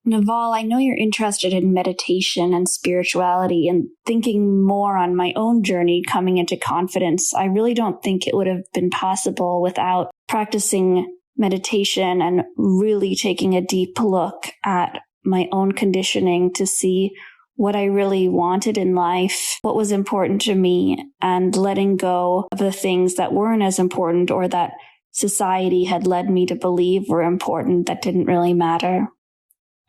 Naval, I know you're interested in meditation and spirituality and thinking more on my own journey coming into confidence. I really don't think it would have been possible without practicing meditation and really taking a deep look at my own conditioning to see what I really wanted in life, what was important to me, and letting go of the things that weren't as important or that society had led me to believe were important that didn't really matter.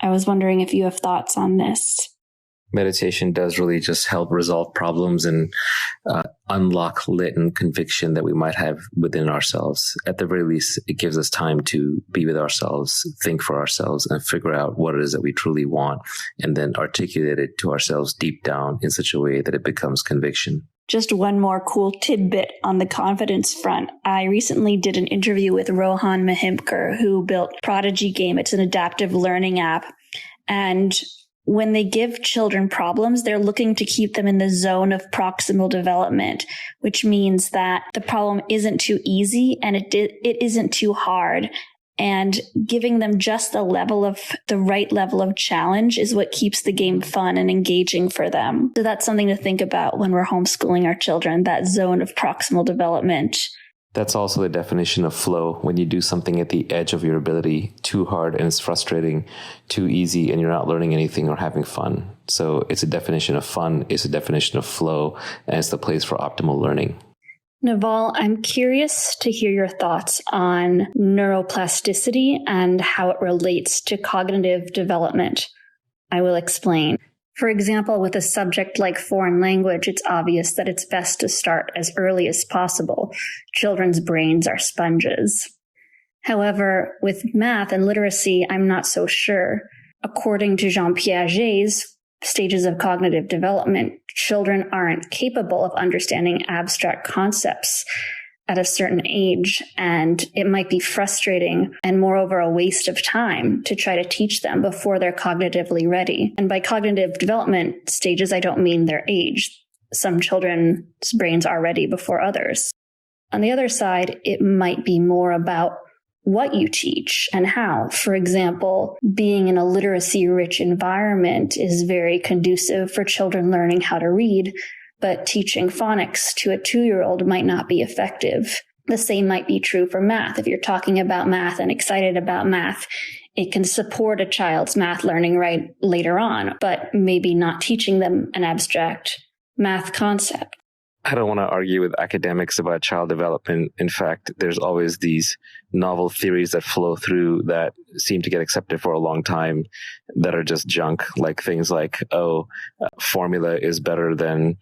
I was wondering if you have thoughts on this. Meditation does really just help resolve problems and unlock latent conviction that we might have within ourselves. At the very least, it gives us time to be with ourselves, think for ourselves, and figure out what it is that we truly want, and then articulate it to ourselves deep down in such a way that it becomes conviction. Just one more cool tidbit on the confidence front. I recently did an interview with Rohan Mahimkar, who built Prodigy Game. It's an adaptive learning app. And when they give children problems, they're looking to keep them in the zone of proximal development, which means that the problem isn't too easy and it isn't too hard. And giving them just the right level of challenge is what keeps the game fun and engaging for them. So that's something to think about when we're homeschooling our children, that zone of proximal development. That's also the definition of flow. When you do something at the edge of your ability, too hard and it's frustrating, too easy and you're not learning anything or having fun. So it's a definition of fun, it's a definition of flow, and it's the place for optimal learning. Naval, I'm curious to hear your thoughts on neuroplasticity and how it relates to cognitive development. I will explain. For example, with a subject like foreign language, it's obvious that it's best to start as early as possible. Children's brains are sponges. However, with math and literacy, I'm not so sure. According to Jean Piaget's stages of cognitive development, children aren't capable of understanding abstract concepts at a certain age, and it might be frustrating and moreover a waste of time to try to teach them before they're cognitively ready. And by cognitive development stages, I don't mean their age. Some children's brains are ready before others. On the other side, it might be more about what you teach and how. For example, being in a literacy-rich environment is very conducive for children learning how to read, but teaching phonics to a 2-year-old might not be effective. The same might be true for math. If you're talking about math and excited about math, it can support a child's math learning right later on, but maybe not teaching them an abstract math concept. I don't want to argue with academics about child development. In fact, there's always these novel theories that flow through that seem to get accepted for a long time that are just junk, like things like, formula is better than,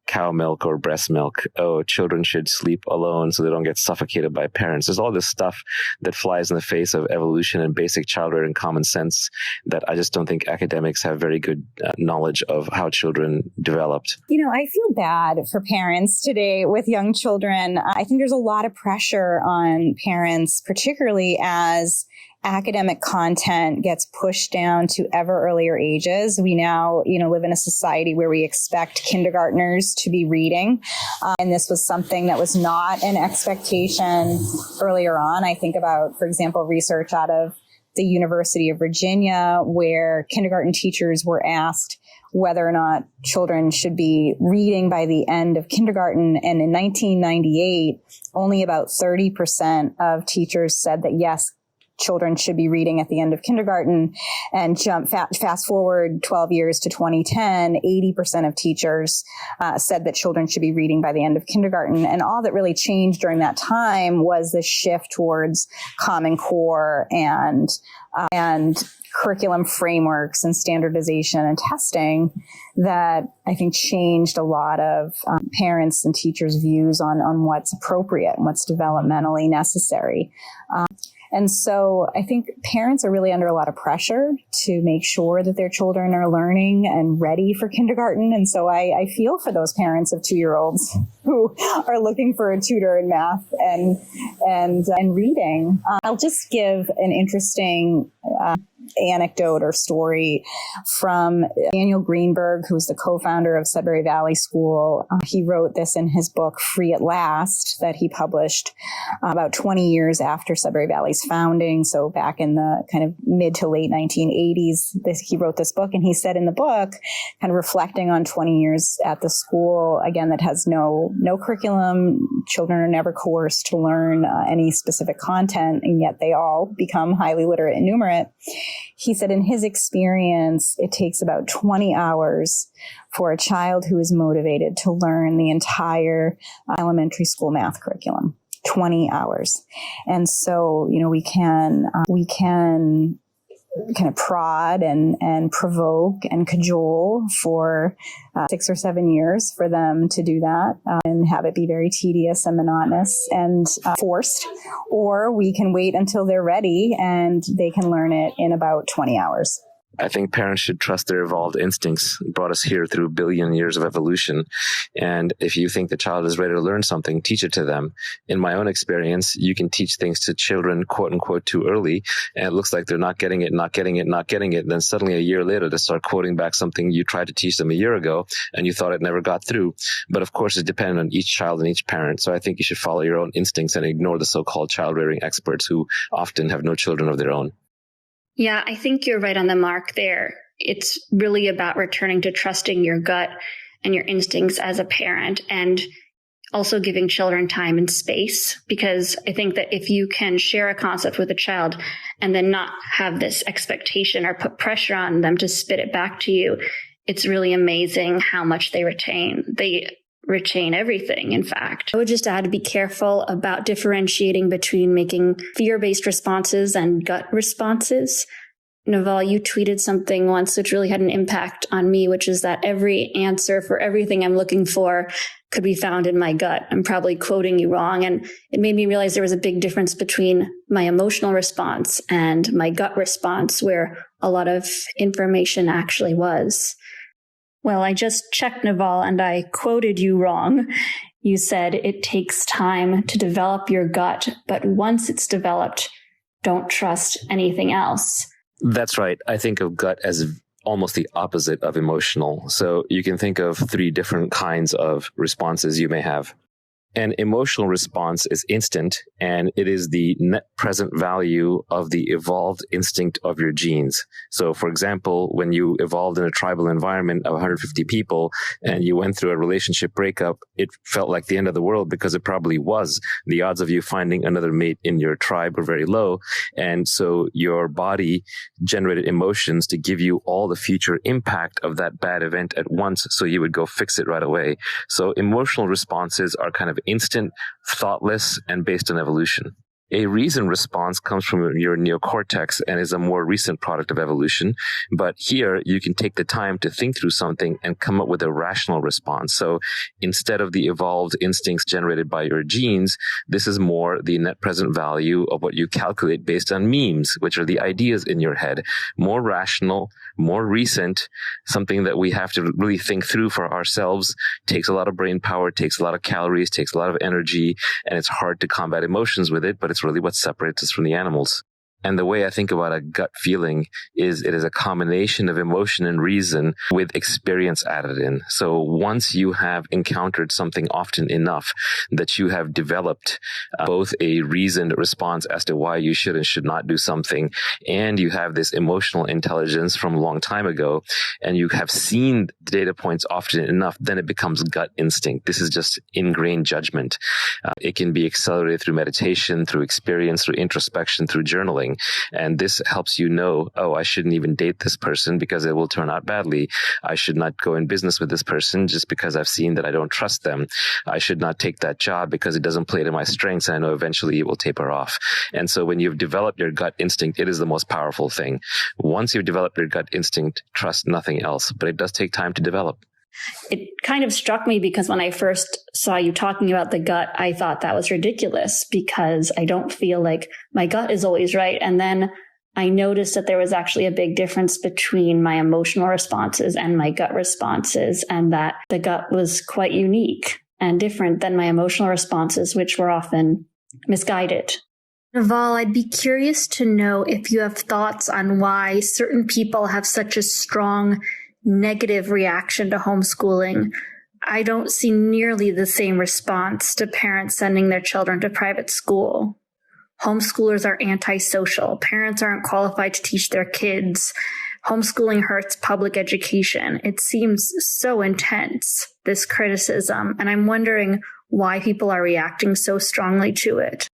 cow milk or breast milk. Children should sleep alone so they don't get suffocated by parents. There's all this stuff that flies in the face of evolution and basic childhood and common sense that I just don't think academics have very good knowledge of how children developed. I feel bad for parents today with young children. I think there's a lot of pressure on parents, particularly as academic content gets pushed down to ever earlier ages. We now, live in a society where we expect kindergartners to be reading. And this was something that was not an expectation earlier on. I think about, for example, research out of the University of Virginia, where kindergarten teachers were asked whether or not children should be reading by the end of kindergarten. And in 1998, only about 30% of teachers said that yes, children should be reading at the end of kindergarten. And fast forward 12 years to 2010, 80% of teachers said that children should be reading by the end of kindergarten. And all that really changed during that time was this shift towards Common Core and curriculum frameworks and standardization and testing that I think changed a lot of parents' and teachers' views on what's appropriate and what's developmentally necessary. And so I think parents are really under a lot of pressure to make sure that their children are learning and ready for kindergarten. And so I feel for those parents of 2-year-olds who are looking for a tutor in math and reading. I'll just give an interesting anecdote or story from Daniel Greenberg, who's the co-founder of Sudbury Valley School. He wrote this in his book, Free at Last, that he published about 20 years after Sudbury Valley's founding. So back in the kind of mid to late 1980s, he wrote this book. And he said in the book, kind of reflecting on 20 years at the school, again, that has no curriculum. Children are never coerced to learn any specific content, and yet they all become highly literate and numerate. He said in his experience, it takes about 20 hours for a child who is motivated to learn the entire elementary school math curriculum. 20 hours. And so, we can kind of prod and provoke and cajole for 6 or 7 years for them to do that and have it be very tedious and monotonous and forced. Or we can wait until they're ready and they can learn it in about 20 hours. I think parents should trust their evolved instincts. It brought us here through a billion years of evolution. And if you think the child is ready to learn something, teach it to them. In my own experience, you can teach things to children, quote unquote, too early. And it looks like they're not getting it. Then suddenly a year later, they start quoting back something you tried to teach them a year ago and you thought it never got through. But of course, it's dependent on each child and each parent. So I think you should follow your own instincts and ignore the so-called child rearing experts who often have no children of their own. Yeah, I think you're right on the mark there. It's really about returning to trusting your gut and your instincts as a parent, and also giving children time and space. Because I think that if you can share a concept with a child and then not have this expectation or put pressure on them to spit it back to you, it's really amazing how much they retain. They retain everything, in fact. I would just add to be careful about differentiating between making fear-based responses and gut responses. Naval, you tweeted something once which really had an impact on me, which is that every answer for everything I'm looking for could be found in my gut. I'm probably quoting you wrong. And it made me realize there was a big difference between my emotional response and my gut response, where a lot of information actually was. Well, I just checked, Naval, and I quoted you wrong. You said it takes time to develop your gut, but once it's developed, don't trust anything else. That's right. I think of gut as almost the opposite of emotional. So you can think of 3 different kinds of responses you may have. An emotional response is instant, and it is the net present value of the evolved instinct of your genes. So, for example, when you evolved in a tribal environment of 150 people and you went through a relationship breakup, it felt like the end of the world because it probably was. The odds of you finding another mate in your tribe were very low. And so your body generated emotions to give you all the future impact of that bad event at once, so you would go fix it right away. So emotional responses are kind of instant, thoughtless, and based on evolution. A reason response comes from your neocortex and is a more recent product of evolution. But here you can take the time to think through something and come up with a rational response. So instead of the evolved instincts generated by your genes, this is more the net present value of what you calculate based on memes, which are the ideas in your head. More rational, more recent, something that we have to really think through for ourselves. Takes a lot of brain power, takes a lot of calories, takes a lot of energy, and it's hard to combat emotions with it, but it's really what separates us from the animals. And the way I think about a gut feeling is it is a combination of emotion and reason with experience added in. So once you have encountered something often enough that you have developed both a reasoned response as to why you should and should not do something, and you have this emotional intelligence from a long time ago, and you have seen the data points often enough, then it becomes gut instinct. This is just ingrained judgment. It can be accelerated through meditation, through experience, through introspection, through journaling. And this helps you know, oh, I shouldn't even date this person because it will turn out badly. I should not go in business with this person just because I've seen that I don't trust them. I should not take that job because it doesn't play to my strengths, and I know eventually it will taper off. And so when you've developed your gut instinct, it is the most powerful thing. Once you've developed your gut instinct, trust nothing else. But it does take time to develop. It kind of struck me because when I first saw you talking about the gut, I thought that was ridiculous because I don't feel like my gut is always right. And then I noticed that there was actually a big difference between my emotional responses and my gut responses, and that the gut was quite unique and different than my emotional responses, which were often misguided. Naval, I'd be curious to know if you have thoughts on why certain people have such a strong negative reaction to homeschooling. I don't see nearly the same response to parents sending their children to private school. Homeschoolers are antisocial. Parents aren't qualified to teach their kids. Homeschooling hurts public education. It seems so intense, this criticism, and I'm wondering why people are reacting so strongly to it.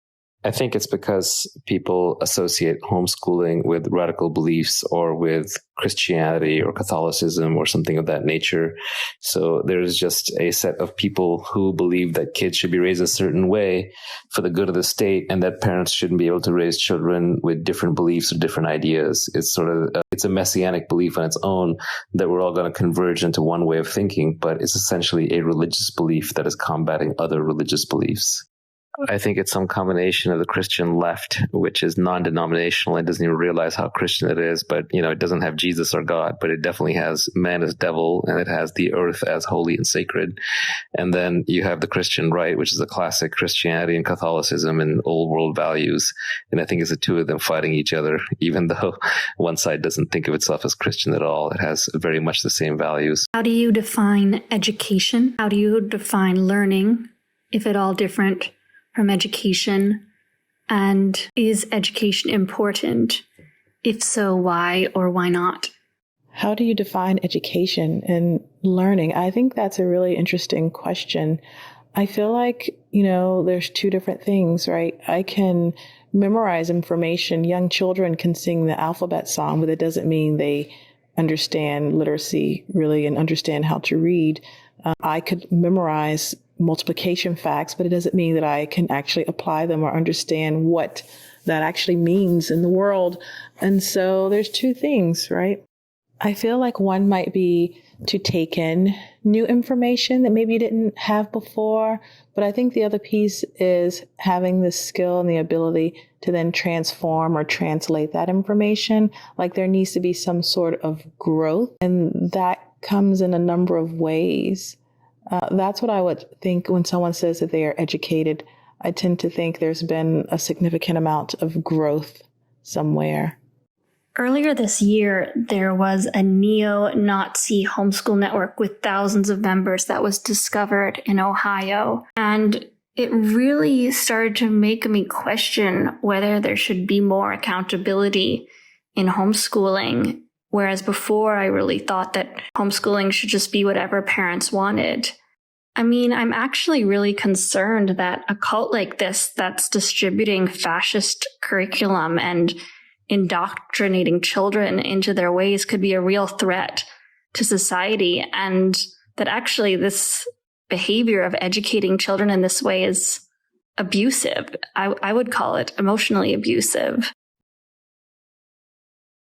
I think it's because people associate homeschooling with radical beliefs or with Christianity or Catholicism or something of that nature. So there's just a set of people who believe that kids should be raised a certain way for the good of the state, and that parents shouldn't be able to raise children with different beliefs or different ideas. It's sort of it's a messianic belief on its own that we're all going to converge into one way of thinking, but it's essentially a religious belief that is combating other religious beliefs. I think it's some combination of the Christian left, which is non-denominational and doesn't even realize how Christian it is. But, it doesn't have Jesus or God, but it definitely has man as devil, and it has the earth as holy and sacred. And then you have the Christian right, which is a classic Christianity and Catholicism and old world values. And I think it's the two of them fighting each other, even though one side doesn't think of itself as Christian at all. It has very much the same values. How do you define education? How do you define learning, if at all different from education? And is education important? If so, why or why not? How do you define education and learning? I think that's a really interesting question. I feel like, there's two different things, right? I can memorize information. Young children can sing the alphabet song, but it doesn't mean they understand literacy really and understand how to read. I could memorize multiplication facts, but it doesn't mean that I can actually apply them or understand what that actually means in the world. And so there's two things, right? I feel like one might be to take in new information that maybe you didn't have before. But I think the other piece is having the skill and the ability to then transform or translate that information. Like there needs to be some sort of growth, and that comes in a number of ways. That's what I would think when someone says that they are educated. I tend to think there's been a significant amount of growth somewhere. Earlier this year, there was a neo-Nazi homeschool network with thousands of members that was discovered in Ohio. And it really started to make me question whether there should be more accountability in homeschooling. Whereas before, I really thought that homeschooling should just be whatever parents wanted. I mean, I'm actually really concerned that a cult like this that's distributing fascist curriculum and indoctrinating children into their ways could be a real threat to society, and that actually this behavior of educating children in this way is abusive. I would call it emotionally abusive.